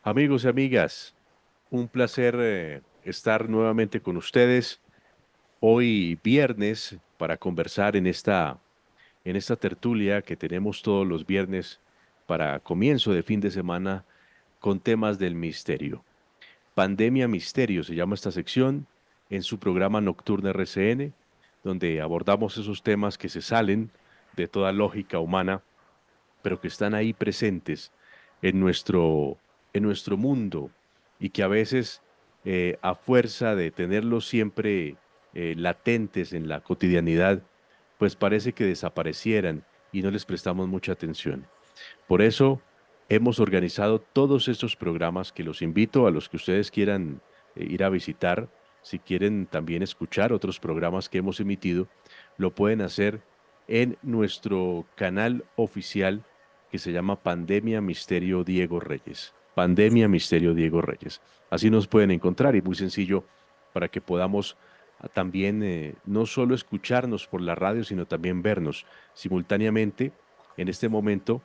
Amigos y amigas, un placer estar nuevamente con ustedes hoy viernes para conversar en esta tertulia que tenemos todos los viernes para comienzo de fin de semana con temas del misterio. Pandemia Misterio se llama esta sección en su programa Nocturno RCN, donde abordamos esos temas que se salen de toda lógica humana, pero que están ahí presentes en en nuestro mundo y que a veces, a fuerza de tenerlos siempre latentes en la cotidianidad, pues parece que desaparecieran y no les prestamos mucha atención. Por eso hemos organizado todos estos programas que los invito a los que ustedes quieran ir a visitar. Si quieren también escuchar otros programas que hemos emitido, lo pueden hacer en nuestro canal oficial que se llama Pandemia Misterio Diego Reyes. Pandemia Misterio Diego Reyes. Así nos pueden encontrar y muy sencillo para que podamos también no solo escucharnos por la radio, sino también vernos simultáneamente en este momento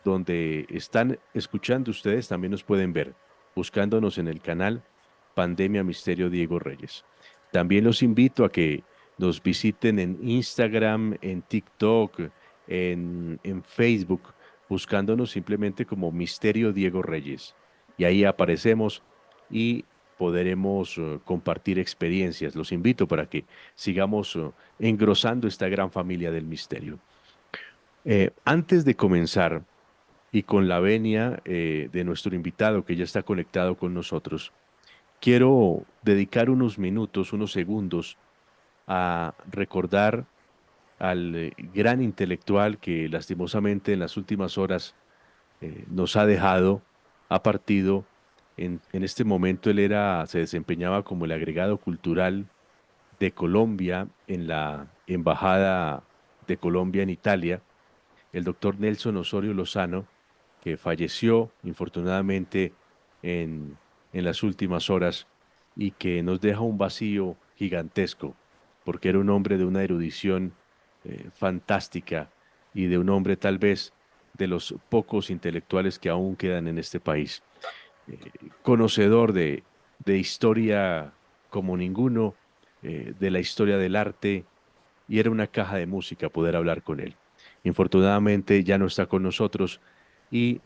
donde están escuchando ustedes, también nos pueden ver, buscándonos en el canal Pandemia Misterio Diego Reyes. También los invito a que nos visiten en Instagram, en TikTok, en Facebook, buscándonos simplemente como Misterio Diego Reyes. Y ahí aparecemos y podremos compartir experiencias. Los invito para que sigamos engrosando esta gran familia del misterio. Antes de comenzar, y con la venia de nuestro invitado que ya está conectado con nosotros, quiero dedicar unos minutos, unos segundos a recordar al gran intelectual que lastimosamente en las últimas horas nos ha dejado, ha partido. En este momento se desempeñaba como el agregado cultural de Colombia en la Embajada de Colombia en Italia, el doctor Nelson Osorio Lozano, que falleció infortunadamente en, en las últimas horas y que nos deja un vacío gigantesco, porque era un hombre de una erudición fantástica y de un hombre tal vez de los pocos intelectuales que aún quedan en este país. Conocedor de historia como ninguno, de la historia del arte, y era una caja de música poder hablar con él. Infortunadamente ya no está con nosotros y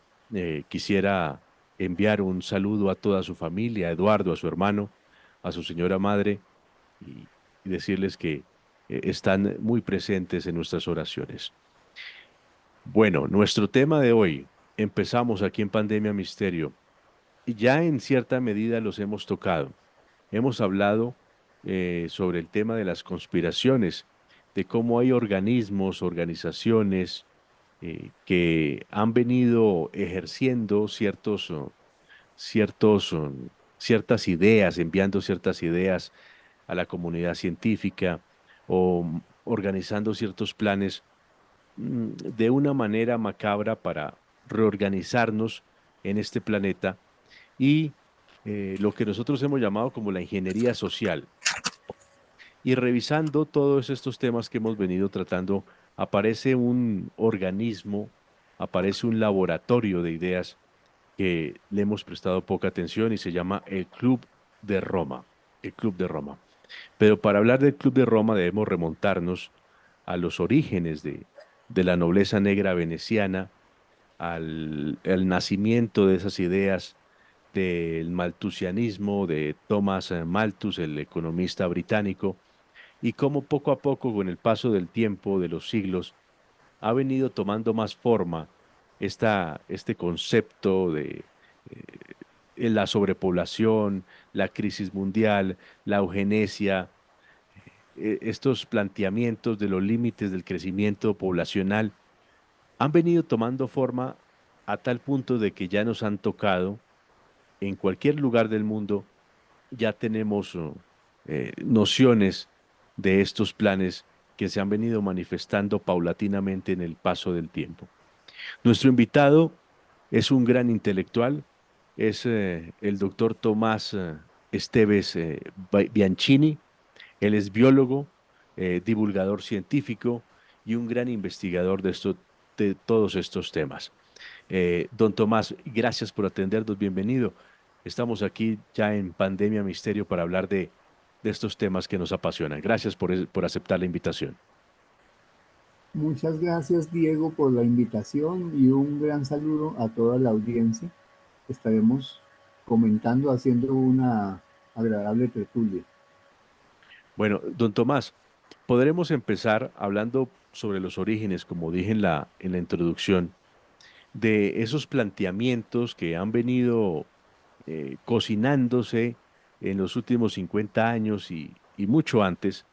quisiera enviar un saludo a toda su familia, a Eduardo, a su hermano, a su señora madre y, y decirles que están muy presentes en nuestras oraciones. Bueno, nuestro tema de hoy, empezamos aquí en Pandemia Misterio y ya en cierta medida los hemos tocado. Hemos hablado sobre el tema de las conspiraciones, de cómo hay organismos, organizaciones que han venido ejerciendo ciertos, ciertas ideas, enviando ciertas ideas a la comunidad científica o organizando ciertos planes de una manera macabra para reorganizarnos en este planeta y lo que nosotros hemos llamado como la ingeniería social. Y revisando todos estos temas que hemos venido tratando, aparece un organismo, aparece un laboratorio de ideas que le hemos prestado poca atención y se llama el Club de Roma, el Club de Roma. Pero para hablar del Club de Roma debemos remontarnos a los orígenes de la nobleza negra veneciana, al nacimiento de esas ideas del malthusianismo de Thomas Malthus, el economista británico, y cómo poco a poco, con el paso del tiempo, de los siglos, ha venido tomando más forma este concepto de la sobrepoblación, la crisis mundial, la eugenesia, estos planteamientos de los límites del crecimiento poblacional han venido tomando forma a tal punto de que ya nos han tocado en cualquier lugar del mundo, ya tenemos nociones de estos planes que se han venido manifestando paulatinamente en el paso del tiempo. Nuestro invitado es un gran intelectual, es el doctor Tomás Esteves Bianchini. Él es biólogo, divulgador científico y un gran investigador de todos estos temas. Don Tomás, gracias por atendernos, bienvenido. Estamos aquí ya en Pandemia Misterio para hablar de estos temas que nos apasionan. Gracias por aceptar la invitación. Muchas gracias, Diego, por la invitación y un gran saludo a toda la audiencia. Estaremos comentando, haciendo una agradable tertulia. Bueno, don Tomás, podremos empezar hablando sobre los orígenes, como dije en la introducción, de esos planteamientos que han venido cocinándose en los últimos 50 años y mucho antes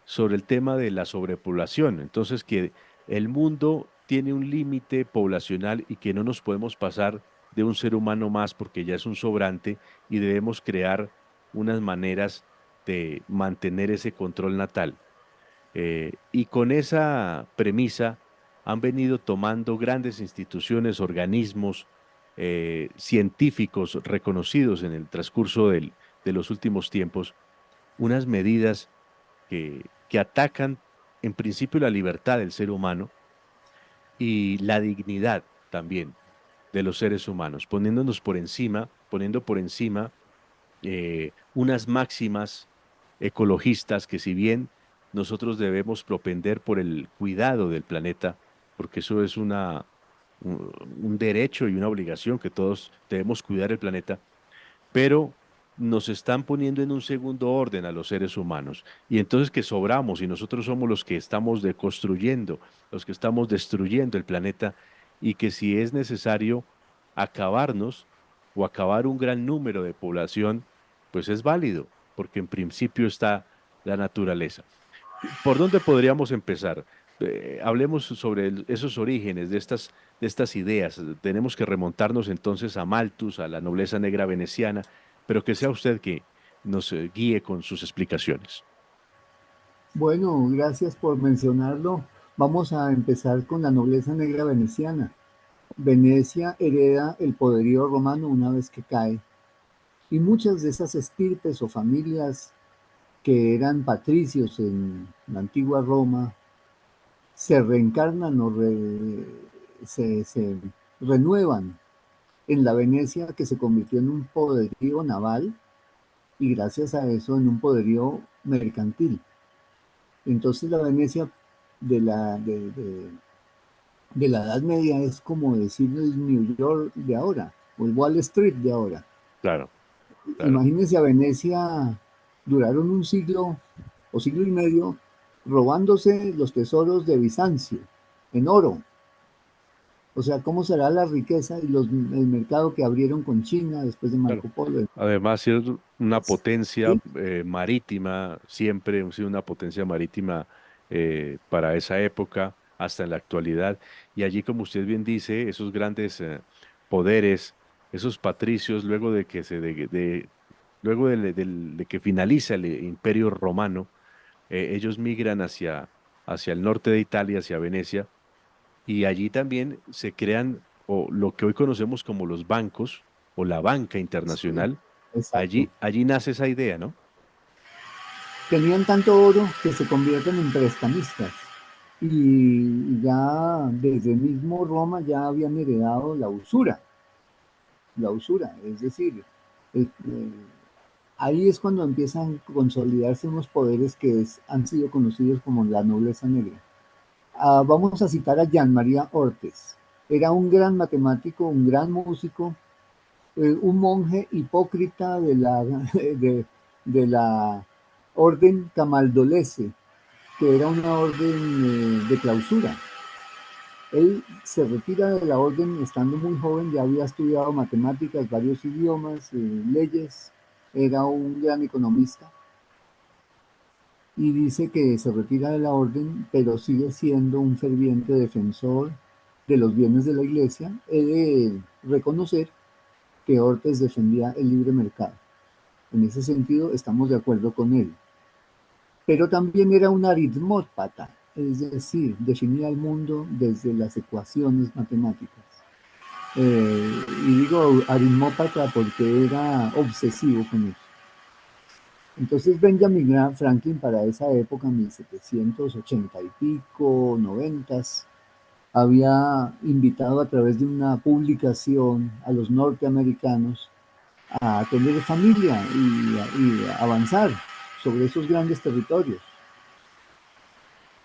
sobre el tema de la sobrepoblación. Entonces, que el mundo tiene un límite poblacional y que no nos podemos pasar de un ser humano más porque ya es un sobrante y debemos crear unas maneras de mantener ese control natal. Y con esa premisa han venido tomando grandes instituciones, organismos científicos reconocidos en el transcurso de los últimos tiempos, unas medidas que atacan en principio la libertad del ser humano y la dignidad también de los seres humanos, poniendo por encima unas máximas ecologistas que si bien nosotros debemos propender por el cuidado del planeta, porque eso es un derecho y una obligación que todos debemos cuidar el planeta, pero nos están poniendo en un segundo orden a los seres humanos. Y entonces que sobramos y nosotros somos los que estamos deconstruyendo, los que estamos destruyendo el planeta y que si es necesario acabarnos o acabar un gran número de población, pues es válido, porque en principio está la naturaleza. ¿Por dónde podríamos empezar? Hablemos sobre esos orígenes de estas ideas. Tenemos que remontarnos entonces a Malthus, a la nobleza negra veneciana, pero que sea usted que nos guíe con sus explicaciones. Bueno, gracias por mencionarlo. Vamos a empezar con la nobleza negra veneciana. Venecia hereda el poderío romano una vez que cae, y muchas de esas estirpes o familias que eran patricios en la antigua Roma se reencarnan se renuevan en la Venecia que se convirtió en un poderío naval y gracias a eso en un poderío mercantil. Entonces la Venecia de de la Edad Media es como decir el New York de ahora o el Wall Street de ahora. Claro, claro, Imagínense a Venecia, duraron un siglo o siglo y medio robándose los tesoros de Bizancio en oro. O sea, ¿cómo será la riqueza y el mercado que abrieron con China después de claro. Marco Polo? Además, es una potencia ¿Sí? marítima, siempre ha sido una potencia marítima para esa época, hasta en la actualidad. Y allí, como usted bien dice, esos grandes poderes, esos patricios, luego de que luego de que finaliza el Imperio Romano, ellos migran hacia el norte de Italia, hacia Venecia, y allí también se crean o lo que hoy conocemos como los bancos o la banca Sí, internacional. exacto. Allí nace esa idea, ¿no? Tenían tanto oro que se convierten en prestamistas. Y ya desde mismo Roma ya habían heredado la usura, es decir, ahí es cuando empiezan a consolidarse unos poderes han sido conocidos como la nobleza negra. Vamos a citar a Jean María Ortes. Era un gran matemático, un gran músico, un monje hipócrita de la orden camaldolese, que era una orden de clausura. Él se retira de la orden estando muy joven, ya había estudiado matemáticas, varios idiomas, leyes, era un gran economista y dice que se retira de la orden, pero sigue siendo un ferviente defensor de los bienes de la iglesia. He de reconocer que Ortes defendía el libre mercado. En ese sentido, estamos de acuerdo con él. Pero también era un aritmópata, es decir, definía el mundo desde las ecuaciones matemáticas. Y digo aritmópata porque era obsesivo con eso. Entonces Benjamin Franklin para esa época, 1780 y pico, noventas, había invitado a través de una publicación a los norteamericanos a tener familia y avanzar sobre esos grandes territorios.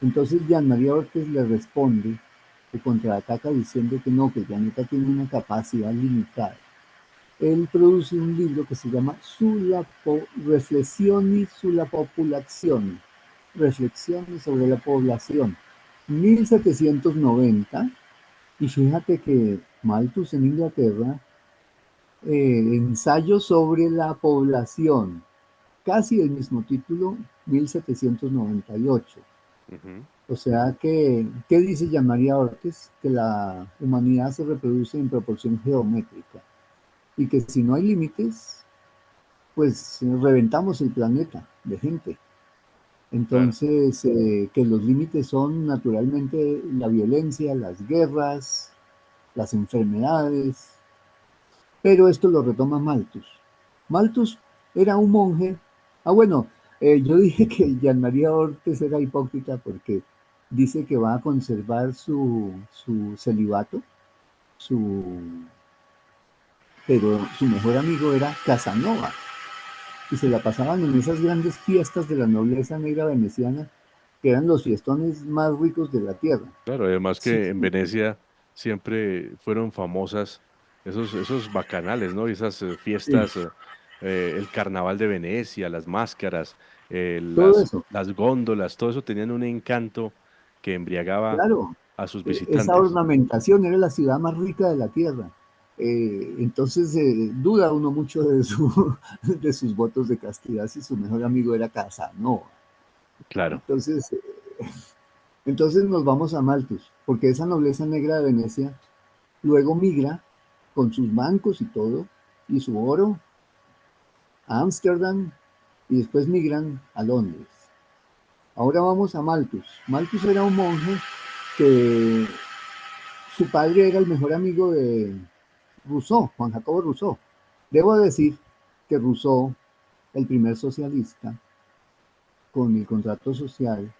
Entonces Jean María Ortiz le responde, que contraataca diciendo que no, que el planeta tiene una capacidad limitada. Él produce un libro que se llama Reflexioni sulla popolazione, Reflexiones sobre la población, 1790, y fíjate que Malthus en Inglaterra, ensayo sobre la población, casi el mismo título, 1798. Ujú. O sea que, ¿qué dice Jean María Ortiz? Que la humanidad se reproduce en proporción geométrica y que si no hay límites, pues reventamos el planeta de gente. Claro, Entonces, que los límites son naturalmente la violencia, las guerras, las enfermedades, pero esto lo retoma Malthus. Malthus era un monje. Ah, bueno, yo dije que Jean María Ortiz era hipócrita porque dice que va a conservar su celibato, su, pero su mejor amigo era Casanova y se la pasaban en esas grandes fiestas de la nobleza negra veneciana, que eran los fiestones más ricos de la tierra. claro. Además Sí, que en Venecia siempre fueron famosas esos bacanales, ¿no? Y esas sí, fiestas, el carnaval de Venecia, las máscaras, todo eso. las góndolas, todo eso tenían un encanto que embriagaba Claro, a sus esa visitantes. ornamentación era la ciudad más rica de la tierra. Entonces duda uno mucho de, de sus votos de castidad si su mejor amigo era Casanova. Claro. Entonces, entonces nos vamos a Malthus, porque esa nobleza negra de Venecia luego migra con sus bancos y todo, y su oro, a Ámsterdam, y después migran a Londres. Ahora vamos a Malthus. Malthus era un monje que su padre era el mejor amigo de Rousseau, Juan Jacobo Rousseau. Debo decir que Rousseau, el primer socialista, con el contrato social,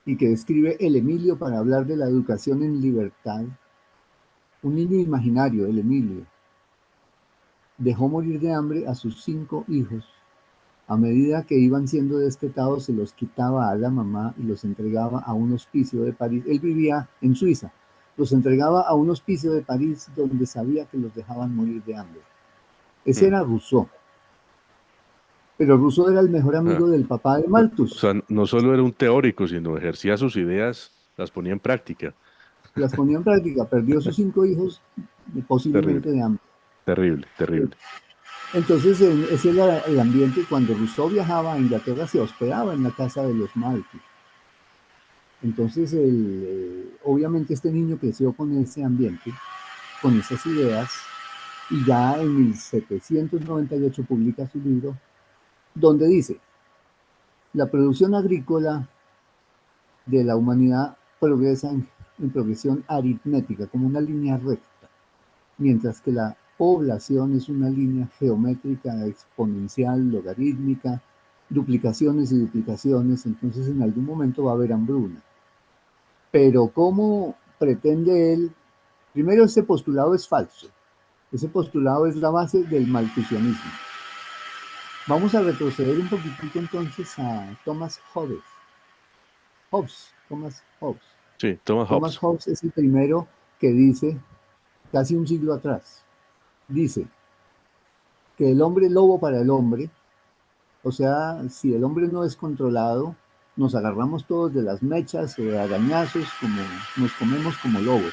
y que escribe El Emilio para hablar de la educación en libertad, un niño imaginario, el Emilio, dejó morir de hambre a sus 5 hijos. A medida que iban siendo destetados, se los quitaba a la mamá y los entregaba a un hospicio de París. Él vivía en Suiza. Los entregaba a un hospicio de París donde sabía que los dejaban morir de hambre. Ese Mm. era Rousseau. Pero Rousseau era el mejor Ah. amigo del papá de O Malthus. sea, no solo era un teórico, sino ejercía sus ideas, las ponía en práctica. Las ponía en práctica. Perdió sus 5 hijos Terrible, posiblemente de hambre. terrible, terrible. Entonces, ese era el ambiente. Cuando Rousseau viajaba a Inglaterra, se hospedaba en la casa de los Malthus. Entonces, obviamente este niño creció con ese ambiente, con esas ideas, y ya en 1798 publica su libro, donde dice, la producción agrícola de la humanidad progresa en progresión aritmética, como una línea recta, mientras que la población es una línea geométrica exponencial, logarítmica, duplicaciones y duplicaciones, entonces en algún momento va a haber hambruna. Pero ¿cómo pretende él? Primero, ese postulado es falso. Ese postulado es la base del malthusianismo. Vamos a retroceder un poquitito entonces a Thomas Hobbes. Thomas Hobbes. Sí, Thomas Thomas Hobbes. Hobbes es el primero que dice, casi un siglo atrás, dice que el hombre lobo para el hombre, o sea, si el hombre no es controlado, nos agarramos todos de las mechas o de arañazos, como nos comemos como lobos.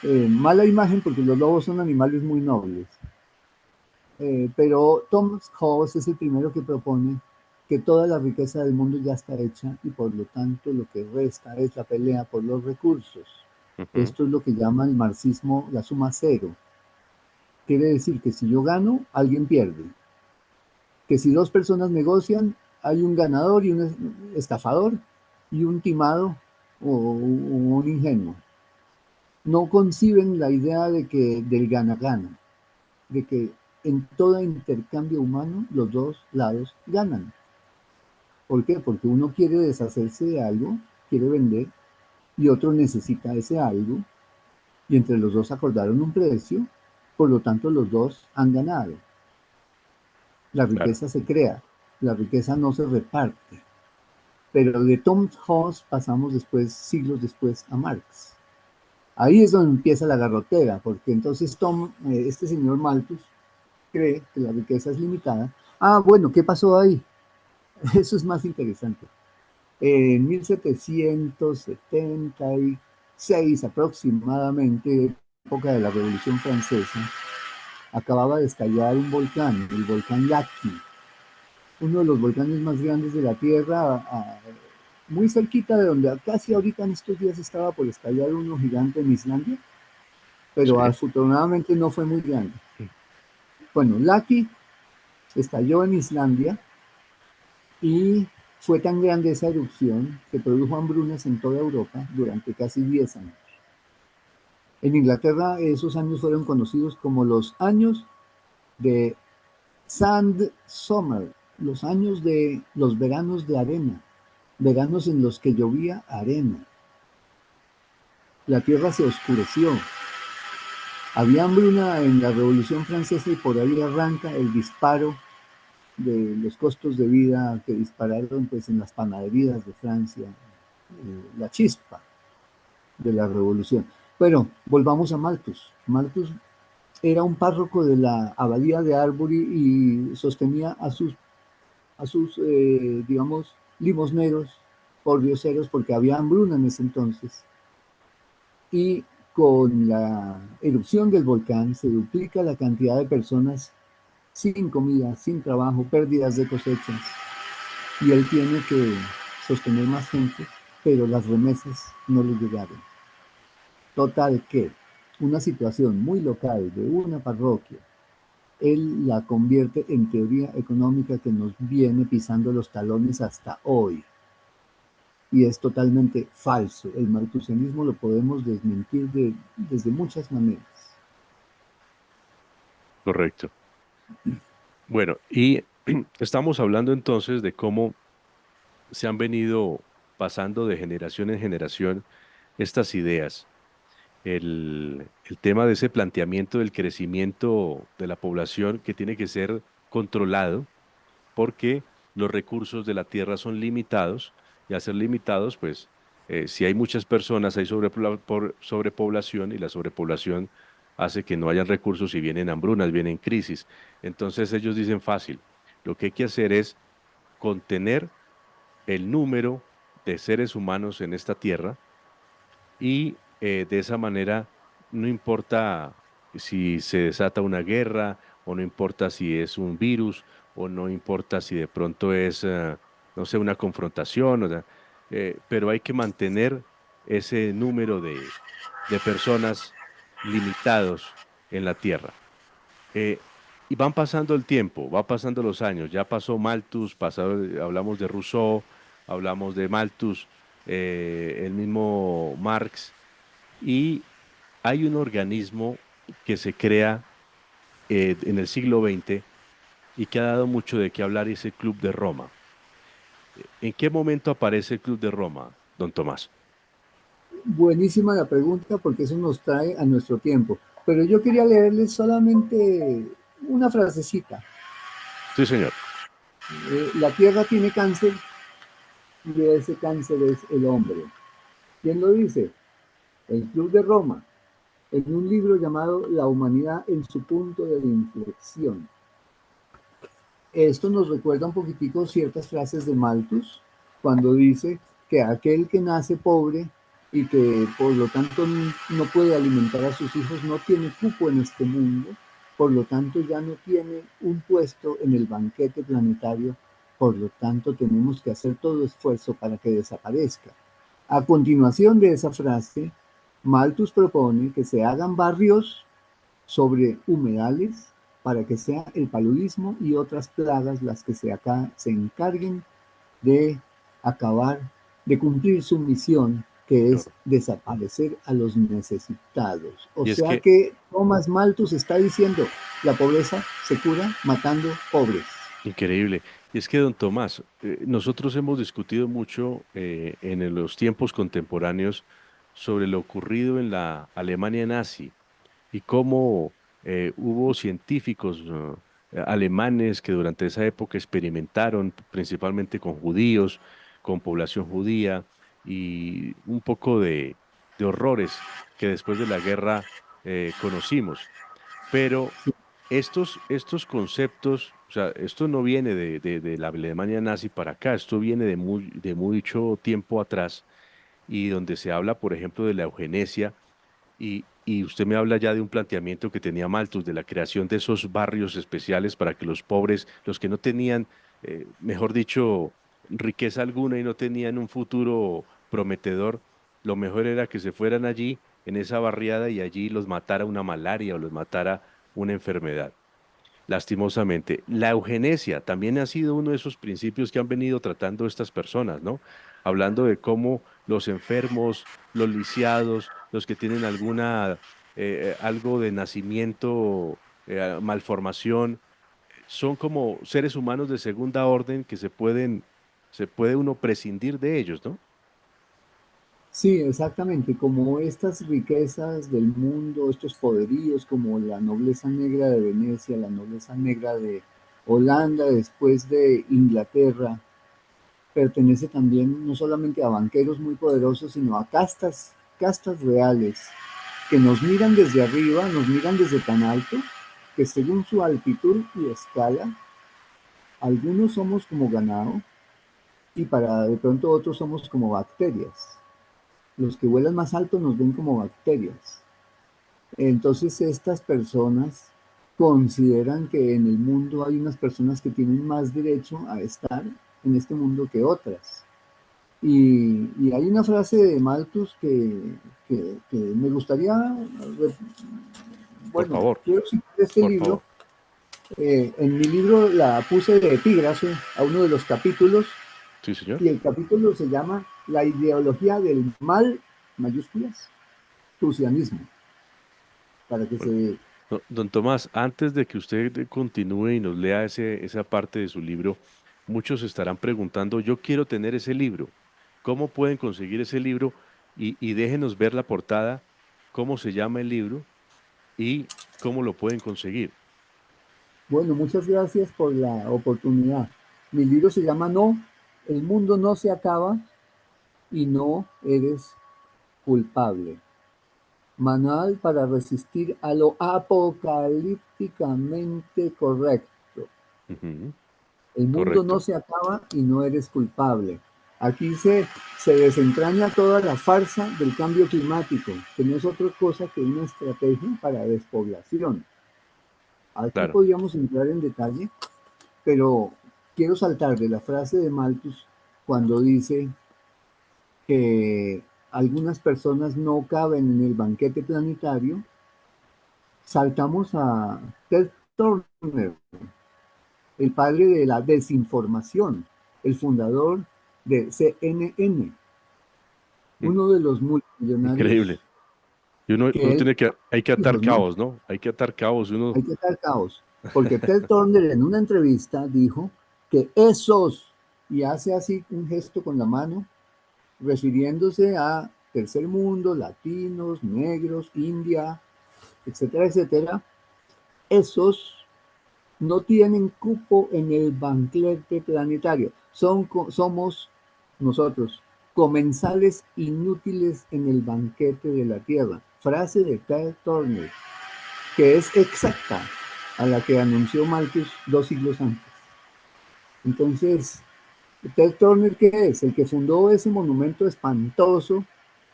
Mala imagen porque los lobos son animales muy nobles. Pero Thomas Hobbes es el primero que propone que toda la riqueza del mundo ya está hecha y por lo tanto lo que resta es la pelea por los recursos. Ujú. Esto es lo que llama el marxismo la suma cero. Quiere decir que si yo gano, alguien pierde. Que si dos personas negocian, hay un ganador y un estafador y un timado o un ingenuo. No conciben la idea de que del gana-gana, de que en todo intercambio humano los dos lados ganan. ¿Por qué? Porque uno quiere deshacerse de algo, quiere vender, y otro necesita ese algo, y entre los dos acordaron un precio, por lo tanto los dos han ganado. La Claro, riqueza se crea, la riqueza no se reparte. Pero de Tom Hobbes pasamos después, siglos después, a Marx. Ahí es donde empieza la garrotera, porque entonces este señor Malthus cree que la riqueza es limitada. Ah, bueno, ¿qué pasó ahí? Eso es más interesante. En 1776 aproximadamente, época de la Revolución Francesa, acababa de estallar un volcán, el volcán Laki, uno de los volcanes más grandes de la Tierra, muy cerquita de donde casi ahorita en estos días estaba por estallar uno gigante en Islandia, pero sí, afortunadamente no fue muy grande. Bueno, Laki estalló en Islandia y fue tan grande esa erupción que produjo hambrunas en toda Europa durante casi 10 años. En Inglaterra esos años fueron conocidos como los años de Sand Summer, los años de los veranos de arena, veranos en los que llovía arena. La tierra se oscureció. Había hambruna en la Revolución Francesa y por ahí arranca el disparo de los costos de vida que dispararon pues, en las panaderías de Francia, la chispa de la revolución. Pero volvamos a Malthus. Malthus era un párroco de la abadía de Arbury y sostenía a sus digamos, limosneros, pordioseros, porque había hambruna en ese entonces. Y con la erupción del volcán se duplica la cantidad de personas sin comida, sin trabajo, pérdidas de cosechas, y él tiene que sostener más gente, pero las remesas no le llegaron. Total que una situación muy local de una parroquia, él la convierte en teoría económica que nos viene pisando los talones hasta hoy. Y es totalmente falso. El malthusianismo lo podemos desmentir desde muchas maneras. correcto. Bueno, y estamos hablando entonces de cómo se han venido pasando de generación en generación estas ideas. El tema de ese planteamiento del crecimiento de la población que tiene que ser controlado porque los recursos de la tierra son limitados y al ser limitados, pues si hay muchas personas, hay sobrepoblación y la sobrepoblación hace que no hayan recursos y vienen hambrunas, vienen crisis. Entonces ellos dicen fácil, lo que hay que hacer es contener el número de seres humanos en esta tierra y de esa manera no importa si se desata una guerra o no importa si es un virus o no importa si de pronto es, no sé, una confrontación, o sea, pero hay que mantener ese número de personas limitados en la tierra. Eh, y van pasando el tiempo, va pasando los años, ya pasó Malthus, hablamos de Rousseau, hablamos de Malthus, el mismo Marx, y hay un organismo que se crea en el siglo XX y que ha dado mucho de qué hablar, y es el Club de Roma. ¿En qué momento aparece el Club de Roma, don Tomás? Buenísima la pregunta porque eso nos trae a nuestro tiempo. Pero yo quería leerles solamente una frasecita. Sí, señor. La tierra tiene cáncer y ese cáncer es el hombre. ¿Quién lo dice? El Club de Roma, en un libro llamado La humanidad en su punto de inflexión. Esto nos recuerda un poquitico ciertas frases de Malthus, cuando dice que aquel que nace pobre y que por lo tanto no puede alimentar a sus hijos no tiene cupo en este mundo, por lo tanto ya no tiene un puesto en el banquete planetario, por lo tanto tenemos que hacer todo esfuerzo para que desaparezca. A continuación de esa frase, Malthus propone que se hagan barrios sobre humedales para que sea el paludismo y otras plagas las que se encarguen de acabar, de cumplir su misión, que es Claro. desaparecer a los necesitados. O Y es sea que, que Thomas Malthus está diciendo, la pobreza se cura matando pobres. increíble, y es que, don Tomás, nosotros hemos discutido mucho los tiempos contemporáneos sobre lo ocurrido en la Alemania nazi y cómo hubo científicos alemanes que durante esa época experimentaron principalmente con judíos, con población judía y un poco de horrores que después de la guerra conocimos. Pero estos conceptos, o sea, esto no viene de la Alemania nazi para acá, esto viene de mucho tiempo atrás y donde se habla, por ejemplo, de la eugenesia y usted me habla ya de un planteamiento que tenía Malthus, de la creación de esos barrios especiales para que los pobres, los que no tenían, mejor dicho, riqueza alguna y no tenían un futuro prometedor, lo mejor era que se fueran allí, en esa barriada, y allí los matara una malaria o los matara una enfermedad. Lastimosamente, la eugenesia también ha sido uno de esos principios que han venido tratando estas personas, ¿no? Hablando de cómo los enfermos, los lisiados, los que tienen algo de nacimiento, malformación, son como seres humanos de segunda orden que se puede uno prescindir de ellos, ¿no? Sí, exactamente, como estas riquezas del mundo, estos poderíos, como la nobleza negra de Venecia, la nobleza negra de Holanda, después de Inglaterra, pertenece también no solamente a banqueros muy poderosos, sino a castas, castas reales, que nos miran desde arriba, nos miran desde tan alto, que según su altitud y escala, algunos somos como ganado y para de pronto otros somos como bacterias. Los que vuelan más alto nos ven como bacterias. Entonces estas personas consideran que en el mundo hay unas personas que tienen más derecho a estar en este mundo que otras. Y hay una frase de Malthus que me gustaría, Por bueno, favor, quiero citar este por libro. favor. En mi libro la puse de epígrafe a uno de los capítulos Sí, señor. y el capítulo se llama La ideología del mal, mayúsculas, prusianismo, para que Bueno, se... don Tomás, antes de que usted continúe y nos lea esa parte de su libro, muchos estarán preguntando, yo quiero tener ese libro. ¿Cómo pueden conseguir ese libro? Y déjenos ver la portada, cómo se llama el libro y cómo lo pueden conseguir. Bueno, muchas gracias por la oportunidad. Mi libro se llama No, el mundo no se acaba y no eres culpable. Manual para resistir a lo apocalípticamente correcto. Ujú, El mundo no correcto, se acaba y no eres culpable. Aquí se desentraña toda la farsa del cambio climático, que no es otra cosa que una estrategia para despoblación. Aquí claro. podríamos entrar en detalle, pero quiero saltar de la frase de Malthus cuando dice que algunas personas no caben en el banquete planetario. Saltamos a Ted Turner, el padre de la desinformación, el fundador de CNN, Mm, uno de los multimillonarios increíble. Y uno que él, tiene hay que atar ¿no? cabos, ¿no? Hay que atar cabos. Uno, Hay que estar caos, porque Ted Turner en una entrevista dijo que esos, y hace así un gesto con la mano, refiriéndose a tercer mundo, latinos, negros, India, etcétera, etcétera, esos no tienen cupo en el banquete planetario. Somos nosotros, comensales inútiles en el banquete de la Tierra. Frase de Ted Turner, que es exacta a la que anunció Malthus 2 siglos antes. Entonces, Ted Turner, ¿qué es? El que fundó ese monumento espantoso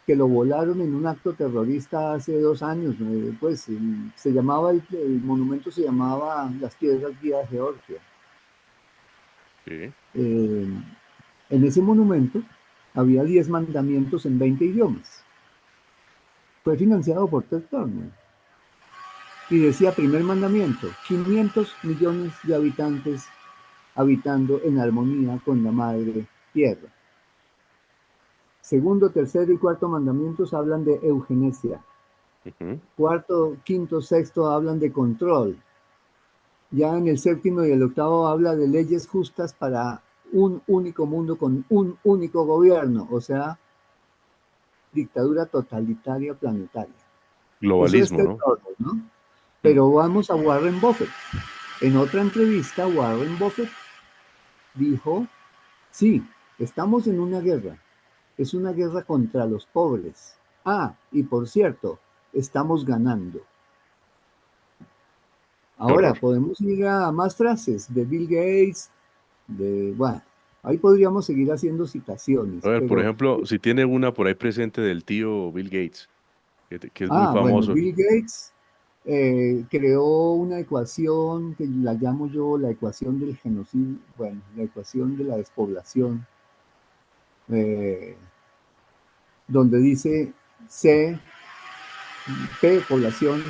que lo volaron en un acto terrorista hace 2 años. Pues se llamaba, el monumento se llamaba Las Piedras Guía de Georgia. sí. Eh, en ese monumento había 10 mandamientos en 20 idiomas. Fue financiado por Ted Turner. Y decía, primer mandamiento, 500 millones de habitantes habitando en armonía con la madre tierra. Segundo, tercero y cuarto mandamientos hablan de eugenesia. Ujú, Cuarto, quinto, sexto hablan de control. Ya en el séptimo y el octavo habla de leyes justas para un único mundo con un único gobierno. O sea, dictadura totalitaria planetaria. Eso es Globalismo, Ted ¿no? Turner, ¿no? Mm. Pero vamos a Warren Buffett. En otra entrevista, Warren Buffett dijo, sí, estamos en una guerra. Es una guerra contra los pobres. Ah, y por cierto, estamos ganando. Qué Ahora horror. podemos ir a más frases de Bill Gates, bueno, ahí podríamos seguir haciendo A citaciones, ver, por pero, ejemplo, si tiene una por ahí presente del tío Bill Gates, que es muy bueno, famoso. Bill Gates creó una ecuación que la llamo yo la ecuación del genocidio, bueno, la ecuación de la despoblación, eh, donde dice C, P, población,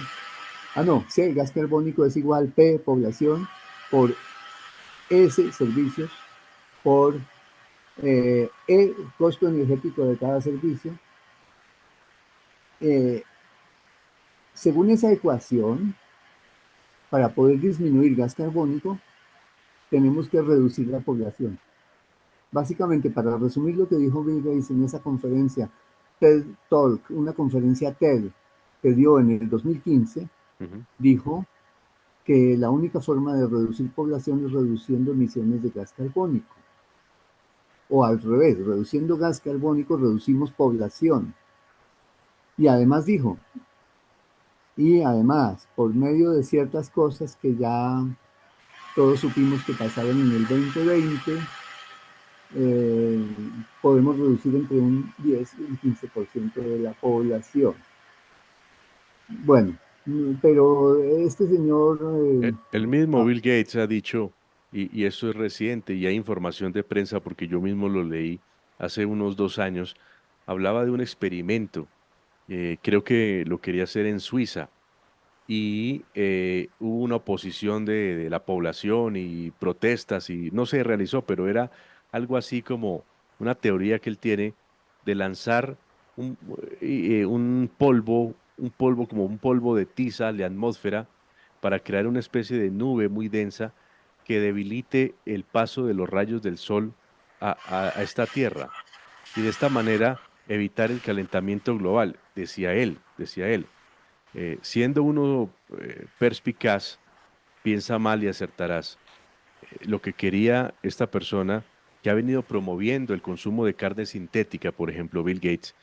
no, C, gas carbónico es igual P, población, por S, servicios, por costo energético de cada servicio. Eh, Según esa ecuación, para poder disminuir gas carbónico, tenemos que reducir la población. Básicamente, para resumir lo que dijo Bill Gates en esa conferencia TED Talk, una conferencia TED que dio en el 2015, Ujú. dijo que la única forma de reducir población es reduciendo emisiones de gas carbónico. O al revés, reduciendo gas carbónico reducimos población. Y además dijo, y además, por medio de ciertas cosas que ya todos supimos que pasaron en el 2020, eh, podemos reducir entre un 10 y un 15% de la población. Bueno, pero este señor, El mismo ah, Bill Gates ha dicho, y eso es reciente, y hay información de prensa porque yo mismo lo leí hace unos 2 años, hablaba de un experimento, creo que lo quería hacer en Suiza, y hubo una oposición de la población y protestas y no se realizó, pero era algo así como una teoría que él tiene de lanzar un, un polvo como un polvo de tiza a la atmósfera para crear una especie de nube muy densa que debilite el paso de los rayos del sol a esta tierra y de esta manera evitar el calentamiento global, decía él. Siendo uno perspicaz, piensa mal y acertarás. Lo que quería esta persona que ha venido promoviendo el consumo de carne sintética, por ejemplo, Bill Gates,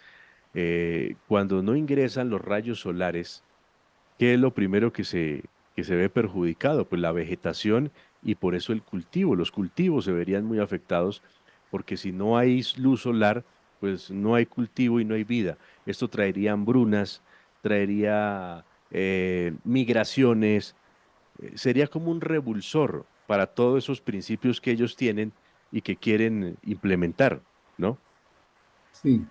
cuando no ingresan los rayos solares, ¿qué es lo primero que se ve perjudicado? Pues la vegetación y por eso el cultivo. Los cultivos se verían muy afectados porque si no hay luz solar, pues no hay cultivo y no hay vida. Esto traería hambrunas, traería migraciones, sería como un revulsor para todos esos principios que ellos tienen y que quieren implementar, ¿no? sí,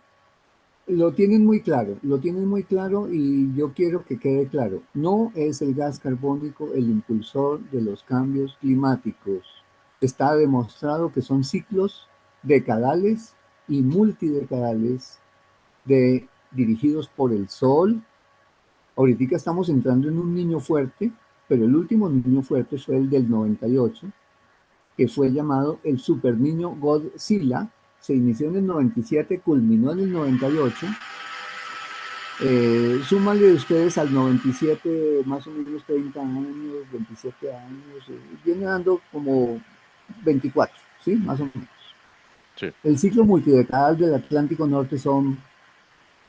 lo tienen muy claro y yo quiero que quede claro, no es el gas carbónico el impulsor de los cambios climáticos. Está demostrado que son ciclos decadales y multidecadales dirigidos por el sol. Ahorita estamos entrando en un niño fuerte, pero el último niño fuerte fue el del 98, que fue llamado el super niño Godzilla. Se inició en el 97, culminó en el 98. Súmale ustedes al 97 más o menos 30 años, 27 años, viene dando como 24, ¿sí? Más o menos. Sí, El ciclo multidecadal del Atlántico Norte son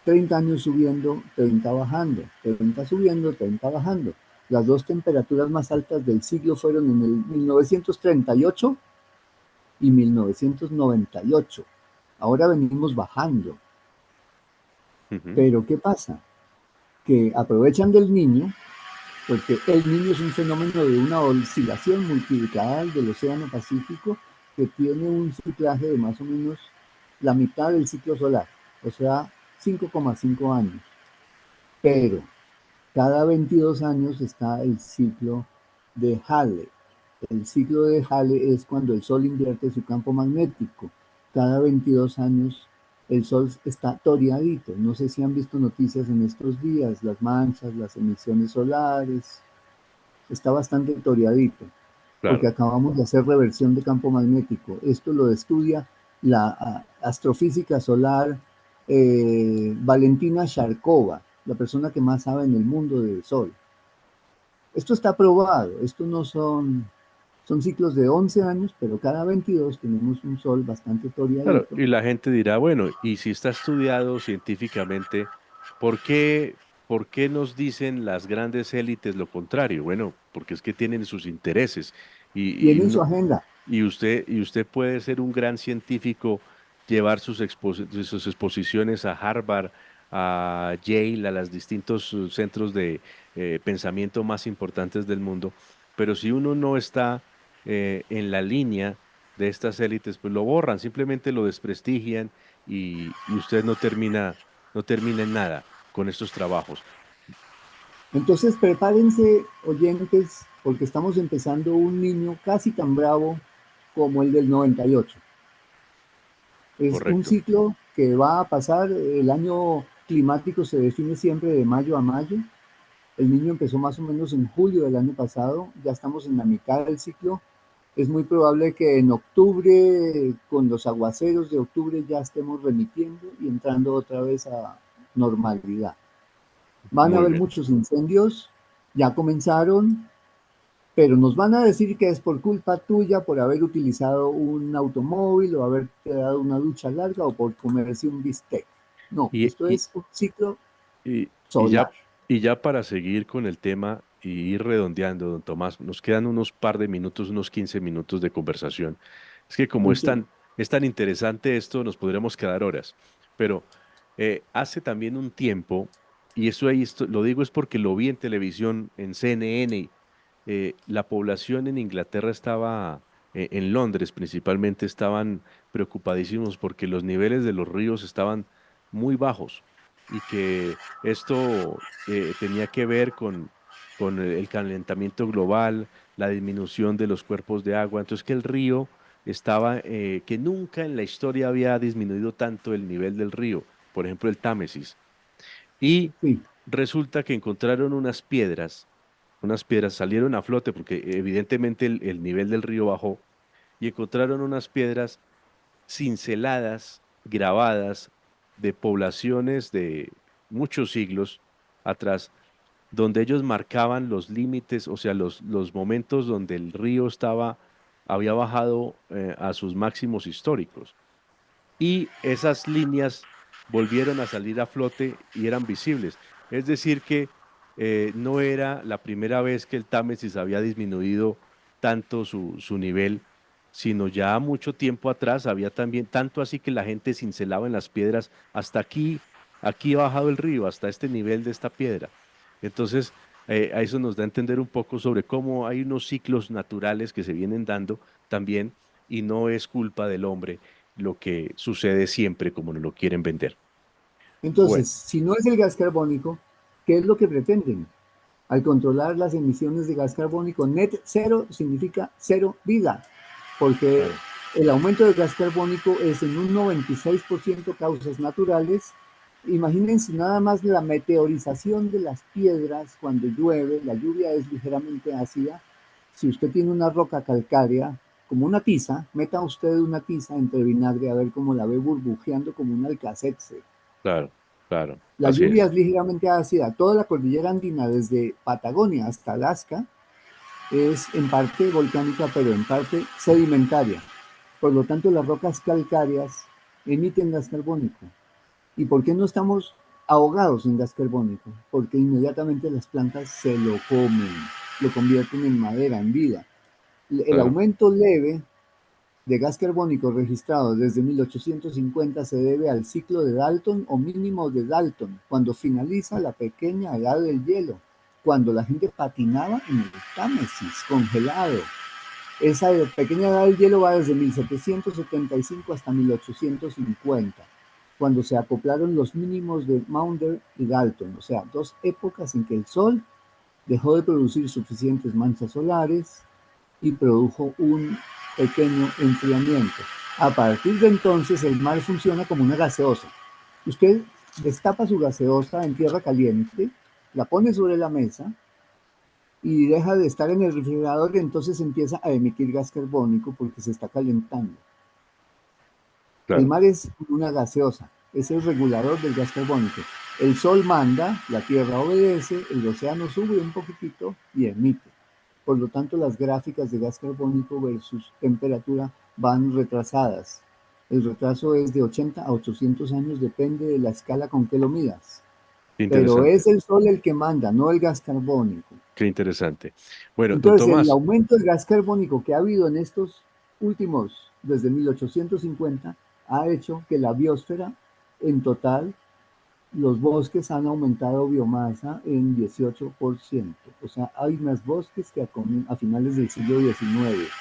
30 años subiendo, 30 bajando, 30 subiendo, 30 bajando. Las dos temperaturas más altas del siglo fueron en el 1938 y 1998. Ahora venimos bajando. ujú, Pero ¿qué pasa? Que aprovechan del niño, porque el niño es un fenómeno de una oscilación multidecadal del Océano Pacífico que tiene un ciclaje de más o menos la mitad del ciclo solar, o sea, 5,5 años. Pero cada 22 años está el ciclo de Halley. El ciclo de Halley es cuando el Sol invierte su campo magnético. Cada 22 años el Sol está toreadito. No sé si han visto noticias en estos días, las manchas, las emisiones solares. Está bastante toreadito porque claro. acabamos de hacer reversión de campo magnético. Esto lo estudia la astrofísica solar Valentina Sharkova, la persona que más sabe en el mundo del Sol. Esto está probado, esto no son ciclos de 11 años, pero cada 22 tenemos un Sol bastante Claro, toreadito. y la gente dirá, bueno, y si está estudiado científicamente, ¿por qué, ¿por qué nos dicen las grandes élites lo contrario? Bueno, porque es que tienen sus intereses y Tienen su uno, agenda. y usted puede ser un gran científico, llevar sus exposiciones a Harvard, a Yale, a los distintos centros de pensamiento más importantes del mundo, pero si uno no está en la línea de estas élites, pues lo borran, simplemente lo desprestigian y usted no termina en nada con estos trabajos. Entonces prepárense, oyentes, porque estamos empezando un niño casi tan bravo como el del 98. Es un Correcto. ciclo que va a pasar, el año climático se define siempre de mayo a mayo. El niño empezó más o menos en julio del año pasado, ya estamos en la mitad del ciclo. Es muy probable que en octubre, con los aguaceros de octubre, ya estemos remitiendo y entrando otra vez a normalidad. Van a Muy haber bien. muchos incendios, ya comenzaron, pero nos van a decir que es por culpa tuya por haber utilizado un automóvil o haberte dado una ducha larga o por comerse un bistec. No, Y, esto y, es un ciclo y, y solar. ya, y ya para seguir con el tema y ir redondeando, don Tomás, nos quedan unos par de minutos, unos 15 minutos de conversación. Es que como Ok. es tan interesante esto, nos podríamos quedar horas. Pero hace también un tiempo, y eso ahí lo digo es porque lo vi en televisión, en CNN, la población en Inglaterra estaba, en Londres principalmente, estaban preocupadísimos porque los niveles de los ríos estaban muy bajos y que esto tenía que ver con el calentamiento global, la disminución de los cuerpos de agua. Entonces que el río estaba, que nunca en la historia había disminuido tanto el nivel del río, por ejemplo el Támesis. Y Sí. resulta que encontraron unas piedras salieron a flote porque evidentemente el nivel del río bajó y encontraron unas piedras cinceladas, grabadas de poblaciones de muchos siglos atrás, donde ellos marcaban los límites, o sea, los momentos donde el río había bajado a sus máximos históricos. Y esas líneas volvieron a salir a flote y eran visibles. Es decir, que no era la primera vez que el Támesis había disminuido tanto su nivel, sino ya mucho tiempo atrás había también, tanto así que la gente cincelaba en las piedras, hasta aquí ha bajado el río, hasta este nivel de esta piedra. Entonces, a eso nos da a entender un poco sobre cómo hay unos ciclos naturales que se vienen dando también y no es culpa del hombre lo que sucede siempre como nos lo quieren vender. Bueno, Entonces, si no es el gas carbónico, ¿qué es lo que pretenden? Al controlar las emisiones de gas carbónico, net cero significa cero vida, porque claro, el aumento de gas carbónico es en un 96% causas naturales. Imagínense nada más la meteorización de las piedras cuando llueve, la lluvia es ligeramente ácida. Si usted tiene una roca calcárea, como una tiza, meta usted una tiza entre vinagre a ver cómo la ve burbujeando como un alcacelce. claro, claro, La así lluvia es, es ligeramente ácida. Toda la cordillera andina, desde Patagonia hasta Alaska, es en parte volcánica, pero en parte sedimentaria. Por lo tanto, las rocas calcáreas emiten gas carbónico. ¿Y por qué no estamos ahogados en gas carbónico? Porque inmediatamente las plantas se lo comen, lo convierten en madera, en vida. El claro, aumento leve de gas carbónico registrado desde 1850 se debe al ciclo de Dalton o mínimo de Dalton, cuando finaliza la pequeña edad del hielo, cuando la gente patinaba en el Támesis congelado. Esa pequeña edad del hielo va desde 1775 hasta 1850, cuando se acoplaron los mínimos de Maunder y Dalton, o sea, dos épocas en que el Sol dejó de producir suficientes manchas solares y produjo un pequeño enfriamiento. A partir de entonces, el mar funciona como una gaseosa. Usted destapa su gaseosa en tierra caliente, la pone sobre la mesa y deja de estar en el refrigerador y entonces empieza a emitir gas carbónico porque se está calentando. El claro. mar es una gaseosa. es el regulador del gas carbónico. El Sol manda, la Tierra obedece, el océano sube un poquitito y emite. Por lo tanto, las gráficas de gas carbónico versus temperatura van retrasadas. El retraso es de 80 a 800 años, depende de la escala con que lo midas. Qué Pero interesante, es el Sol el que manda, no el gas carbónico. qué interesante. Bueno, don Entonces, el Tomás, aumento del gas carbónico que ha habido en estos últimos, desde 1850, ha hecho que la biosfera, en total, los bosques han aumentado biomasa en 18%. O sea, hay más bosques que a finales del siglo XIX.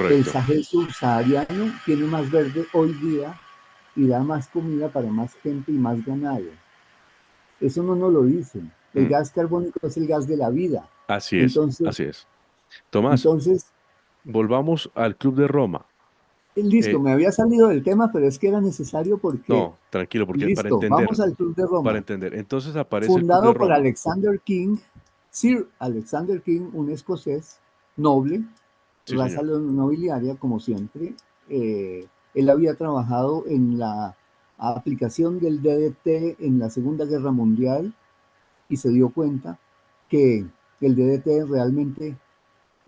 El correcto. Sahel subsahariano tiene más verde hoy día y da más comida para más gente y más ganado. Eso no nos lo dicen. El Mm, gas carbónico es el gas de la vida. así es, Entonces, así es. Tomás, entonces volvamos al Club de Roma. listo, Eh, me había salido del tema, pero es que era necesario porque, no, tranquilo, porque para listo, vamos entender, al Club de para Roma. entender. Entonces aparece el Club de Fundado por Roma. Alexander King, Sir Alexander King, un escocés noble, Sí, raza señor. nobiliaria, como siempre. Él había trabajado en la aplicación del DDT en la Segunda Guerra Mundial y se dio cuenta que el DDT realmente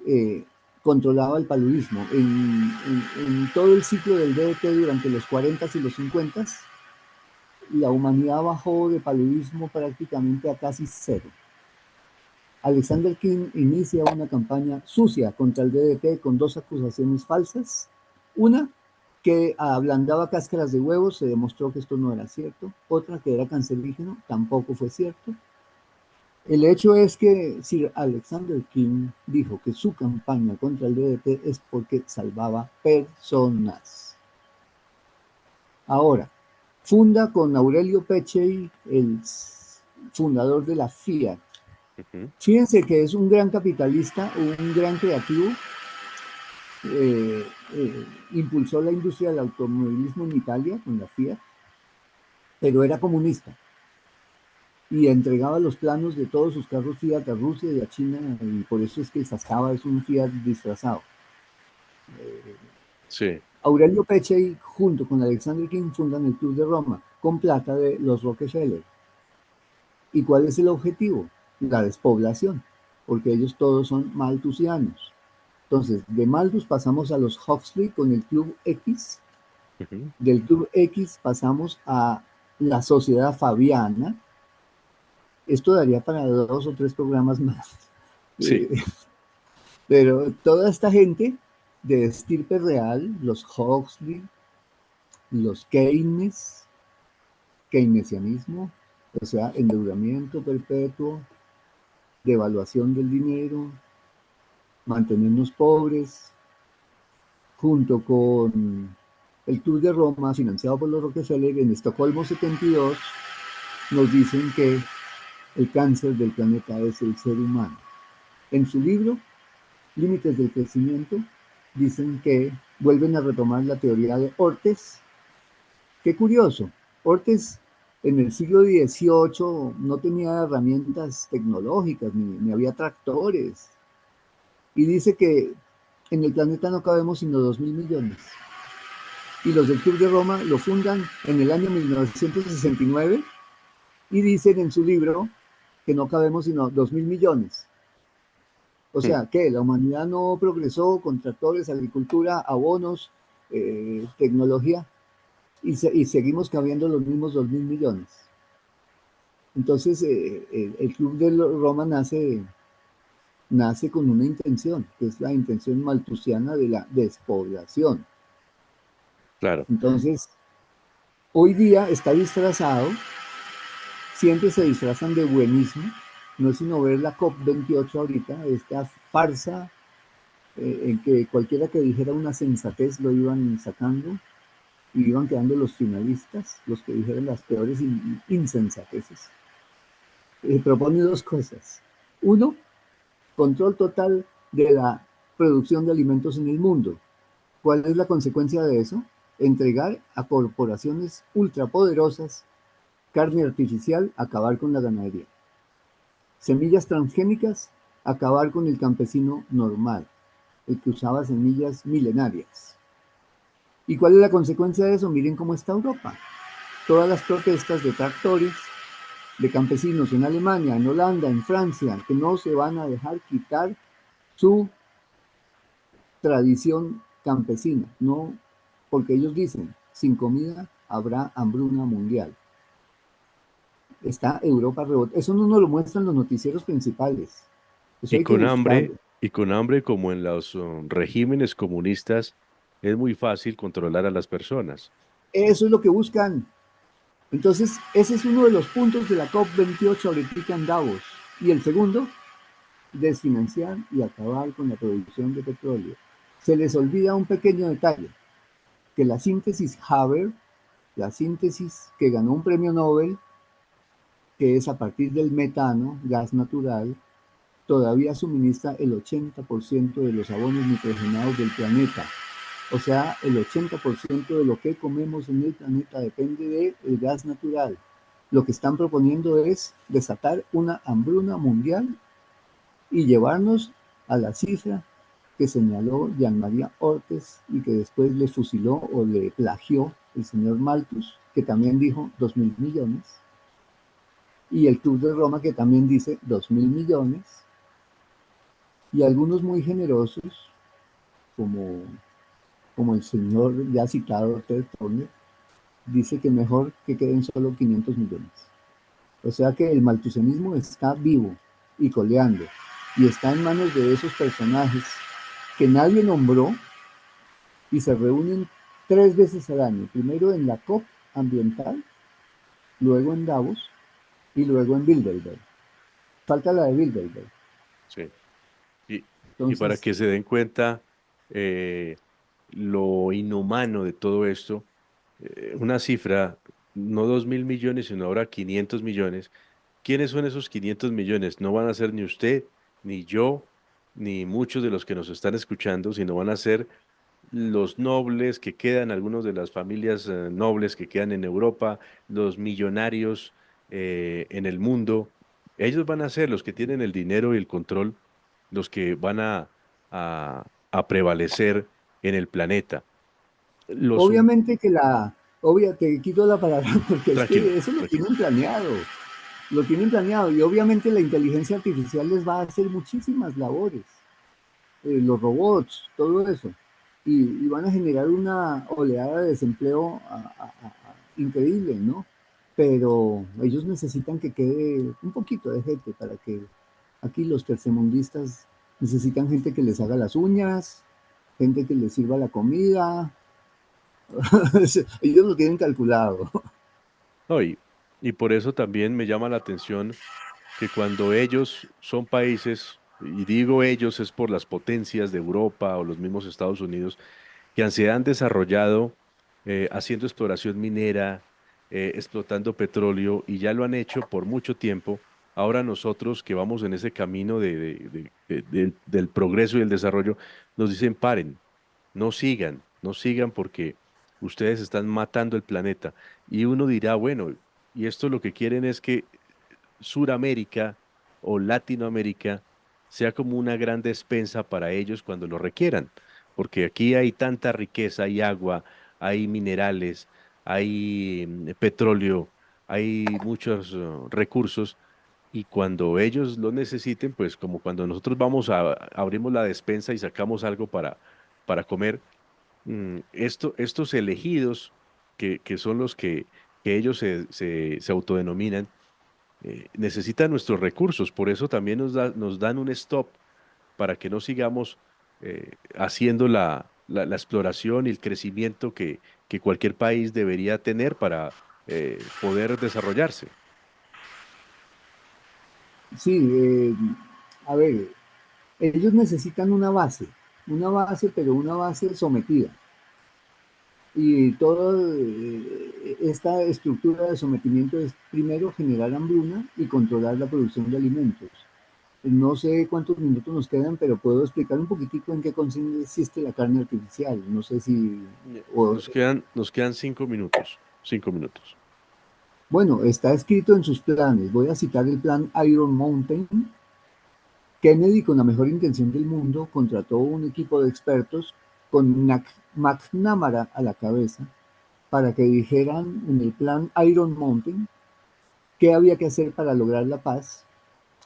eh, controlaba el paludismo. En todo el ciclo del DDT durante los 40 y los 50, la humanidad bajó de paludismo prácticamente a casi cero. Alexander King inicia una campaña sucia contra el DDT con dos acusaciones falsas. Una, que ablandaba cáscaras de huevos, se demostró que esto no era cierto. Otra, que era cancerígeno, tampoco fue cierto. El hecho es que Sir Alexander King dijo que su campaña contra el DDT es porque salvaba personas. Ahora, funda con Aurelio Peccei, el fundador de la Fiat. Ujú. Fíjense que es un gran capitalista, un gran creativo, eh, impulsó la industria del automovilismo en Italia con la Fiat, pero era comunista y entregaba los planos de todos sus carros Fiat a Rusia y a China, y por eso es que el Sascaba es un Fiat disfrazado. Sí, Aurelio Peccei, junto con Alexander King, fundan el Club de Roma, con plata de los Rockefeller. ¿Y cuál es el objetivo? La despoblación, porque ellos todos son maltusianos. Entonces, de Malthus pasamos a los Huxley con el Club X, ujú. del Club X pasamos a la Sociedad Fabiana. Esto daría para dos o tres programas más. Sí, Eh, pero toda esta gente de estirpe real, los Huxley, los Keynes, keynesianismo, o sea, endeudamiento perpetuo, devaluación del dinero, mantenernos pobres, junto con el Club de Roma, financiado por los Rockefeller, en Estocolmo 72, nos dicen que el cáncer del planeta es el ser humano. En su libro, Límites del Crecimiento, dicen que vuelven a retomar la teoría de Ortes. Qué curioso, Ortes en el siglo XVIII no tenía herramientas tecnológicas, ni había tractores, y dice que en el planeta no cabemos sino 2.000 millones. Y los del Club de Roma lo fundan en el año 1969 y dicen en su libro que no cabemos sino 2.000 millones. O mm, sea, que la humanidad no progresó con tractores, agricultura, abonos, tecnología, y seguimos cabiendo los mismos 2.000 millones. Entonces, el Club de Roma nace con una intención, que es la intención maltusiana de la despoblación. claro. Entonces, hoy día está disfrazado, siempre se disfrazan de buenismo, no es sino ver la COP28 ahorita, esta farsa en que cualquiera que dijera una sensatez lo iban sacando y iban quedando los finalistas, los que dijeron las peores insensateces. Propone dos cosas. Uno, control total de la producción de alimentos en el mundo. ¿Cuál es la consecuencia de eso? Entregar a corporaciones ultrapoderosas carne artificial, acabar con la ganadería. Semillas transgénicas, acabar con el campesino normal, el que usaba semillas milenarias. ¿Y cuál es la consecuencia de eso? Miren cómo está Europa. todas las protestas de tractores, de campesinos en Alemania, en Holanda, en Francia, que no se van a dejar quitar su tradición campesina, no, porque ellos dicen, sin comida habrá hambruna mundial. Está Europa rebota. Eso no nos lo muestran los noticieros principales. Eso Y hay que con buscarlo. hambre, y con hambre como en los regímenes comunistas, es muy fácil controlar a las personas. Eso es lo que buscan. Entonces, ese es uno de los puntos de la COP28 ahorita en Davos. Y el segundo, desfinanciar y acabar con la producción de petróleo. Se les olvida un pequeño detalle, que la síntesis Haber, la síntesis que ganó un premio Nobel, que es a partir del metano, gas natural, todavía suministra el 80% de los abonos nitrogenados del planeta. O sea, el 80% de lo que comemos en el planeta depende del gas natural. Lo que están proponiendo es desatar una hambruna mundial y llevarnos a la cifra que señaló Jean María Ortes y que después le fusiló o le plagió el señor Malthus, que también dijo 2.000 millones, y el Club de Roma, que también dice 2.000 millones, y algunos muy generosos, como, como el señor ya citado Ted Turner, dice que mejor que queden solo 500 millones. O sea que el maltusianismo está vivo y coleando, y está en manos de esos personajes que nadie nombró y se reúnen 3 veces al año, primero en la COP ambiental, luego en Davos y luego en Bilderberg. Falta la de Bilderberg. Sí. Y para Entonces, que se den cuenta lo inhumano de todo esto, una cifra, no 2.000 millones, sino ahora 500 millones. ¿Quiénes son esos 500 millones? No van a ser ni usted, ni yo, ni muchos de los que nos están escuchando, sino van a ser los nobles que quedan, algunos de las familias nobles que quedan en Europa, los millonarios en el mundo. Ellos van a ser los que tienen el dinero y el control, los que van a prevalecer en el planeta. Los obviamente que te quito la palabra porque es tranquilo, que eso tranquilo. lo tienen planeado y obviamente la inteligencia artificial les va a hacer muchísimas labores, los robots, todo eso, y van a generar una oleada de desempleo increíble, ¿no? Pero ellos necesitan que quede un poquito de gente para que aquí los tercermundistas necesitan gente que les haga las uñas, gente que les sirva la comida. Ellos lo tienen calculado. No, y por eso también me llama la atención que cuando ellos son países, y digo ellos es por las potencias de Europa o los mismos Estados Unidos, que se han desarrollado haciendo exploración minera, explotando petróleo, y ya lo han hecho por mucho tiempo. Ahora nosotros que vamos en ese camino del progreso y el desarrollo, nos dicen paren, no sigan porque ustedes están matando el planeta. Y uno dirá, bueno, y esto lo que quieren es que Suramérica o Latinoamérica sea como una gran despensa para ellos cuando lo requieran, porque aquí hay tanta riqueza, hay agua, hay minerales, hay petróleo, hay muchos recursos y cuando ellos lo necesiten, pues como cuando nosotros vamos abrimos la despensa y sacamos algo para comer, estos elegidos que son los que ellos se autodenominan, necesitan nuestros recursos, por eso también nos dan un stop para que no sigamos haciendo la exploración y el crecimiento que cualquier país debería tener para poder desarrollarse. Sí, a ver, ellos necesitan una base, pero una base sometida. Y toda esta estructura de sometimiento es primero generar hambruna y controlar la producción de alimentos. No sé cuántos minutos nos quedan, pero puedo explicar un poquitico en qué consiste la carne artificial. No sé si... o- Nos quedan 5 minutos, 5 minutos. bueno, está escrito en sus planes. Voy a citar el plan Iron Mountain. Kennedy, con la mejor intención del mundo, contrató un equipo de expertos con McNamara a la cabeza para que dijeran en el plan Iron Mountain qué había que hacer para lograr la paz.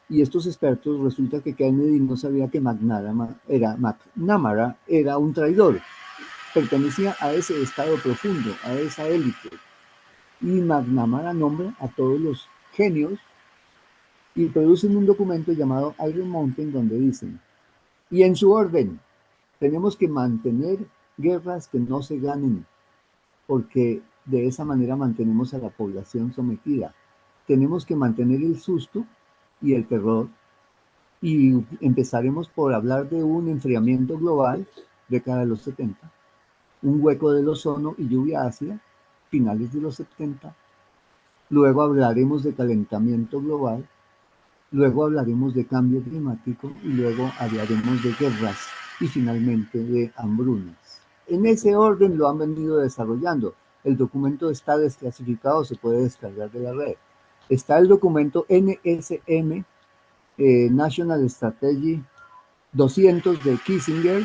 Y estos expertos resulta que Kennedy no sabía que McNamara era un traidor, pertenecía a ese estado profundo, a esa élite. Y McNamara nombra a todos los genios y producen un documento llamado Iron Mountain donde dicen, y en su orden, tenemos que mantener guerras que no se ganen, porque de esa manera mantenemos a la población sometida. Tenemos que mantener el susto y el terror y empezaremos por hablar de un enfriamiento global, década de los 70, un hueco del ozono y lluvia ácida, finales de los 70. Luego hablaremos de calentamiento global, luego hablaremos de cambio climático y luego hablaremos de guerras y finalmente de hambrunas. En ese orden lo han venido desarrollando. El documento está desclasificado, se puede descargar de la red. Está el documento NSM, National Strategy 200 de Kissinger,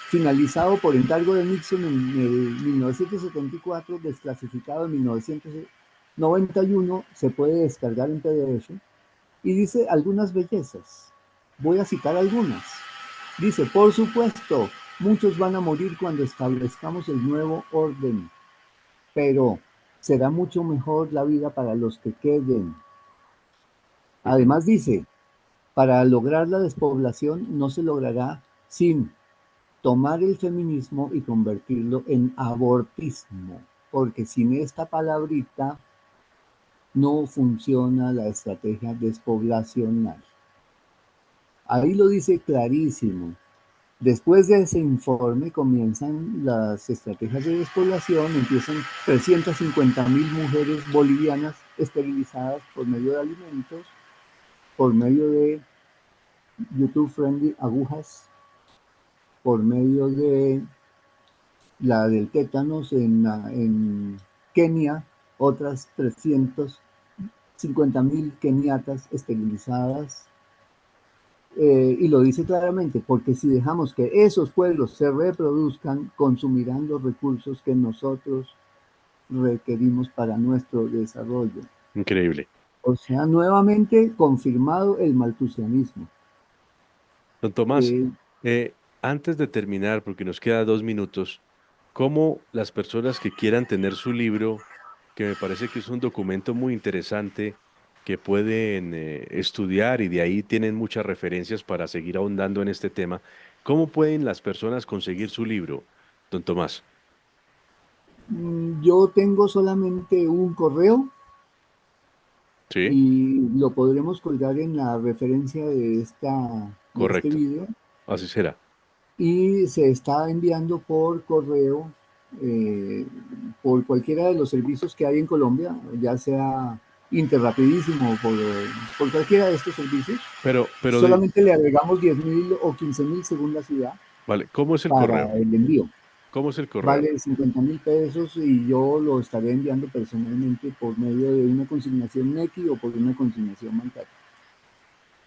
finalizado por encargo de Nixon en el 1974, desclasificado en 1991, se puede descargar en PDF y dice algunas bellezas. Voy a citar algunas. Dice, por supuesto, muchos van a morir cuando establezcamos el nuevo orden, pero será mucho mejor la vida para los que queden. Ujú. Además dice, para lograr la despoblación no se logrará sin tomar el feminismo y convertirlo en abortismo, porque sin esta palabrita no funciona la estrategia despoblacional. Ahí lo dice clarísimo. Después de ese informe comienzan las estrategias de despoblación, empiezan 350.000 mujeres bolivianas esterilizadas por medio de alimentos, por medio de YouTube Friendly agujas, por medio de la del tétanos en Kenia, otras 350.000 keniatas esterilizadas, y lo dice claramente, porque si dejamos que esos pueblos se reproduzcan, consumirán los recursos que nosotros requerimos para nuestro desarrollo. Increíble. O sea, nuevamente confirmado el maltusianismo. Don Tomás, Eh, antes de terminar, porque nos queda 2 minutos, ¿cómo las personas que quieran tener su libro, que me parece que es un documento muy interesante, que pueden estudiar y de ahí tienen muchas referencias para seguir ahondando en este tema, ¿cómo pueden las personas conseguir su libro, don Tomás? yo tengo solamente un correo Sí, y lo podremos colgar en la referencia de este correcto. video Así será. y se está enviando por correo eh, por cualquiera de los servicios que hay en Colombia, ya sea Interrapidísimo o por cualquiera de estos servicios. Pero, Solamente le agregamos 10.000 o 15.000 según la ciudad vale, ¿cómo es el para correo? el envío. ¿Cómo es el correo? Vale 50.000 pesos y yo lo estaré enviando personalmente por medio de una consignación NECI o por una consignación bancaria.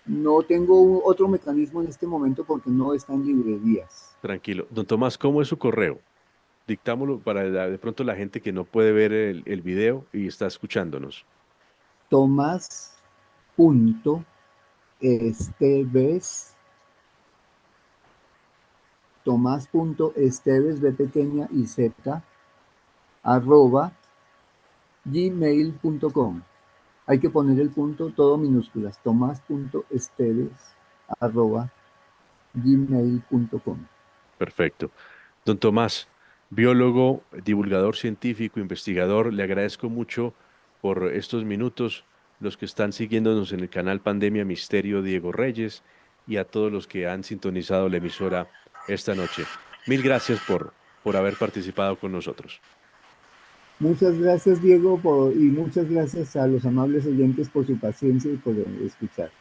No tengo otro mecanismo en este momento porque no está en librerías. Tranquilo. Don Tomás, ¿cómo es su correo? Dictámoslo para de pronto la gente que no puede ver el video y está escuchándonos. Tomás.esteves, Tomás.esteves, B pequeña y Z, arroba gmail.com. Hay que poner el punto todo minúsculas, tomás.esteves, arroba gmail.com. Perfecto. Don Tomás, biólogo, divulgador científico, investigador, le agradezco mucho por estos minutos, los que están siguiéndonos en el canal Pandemia Misterio Diego Reyes y a todos los que han sintonizado la emisora esta noche. Mil gracias por haber participado con nosotros. Muchas gracias, Diego, y muchas gracias a los amables oyentes por su paciencia y por escuchar.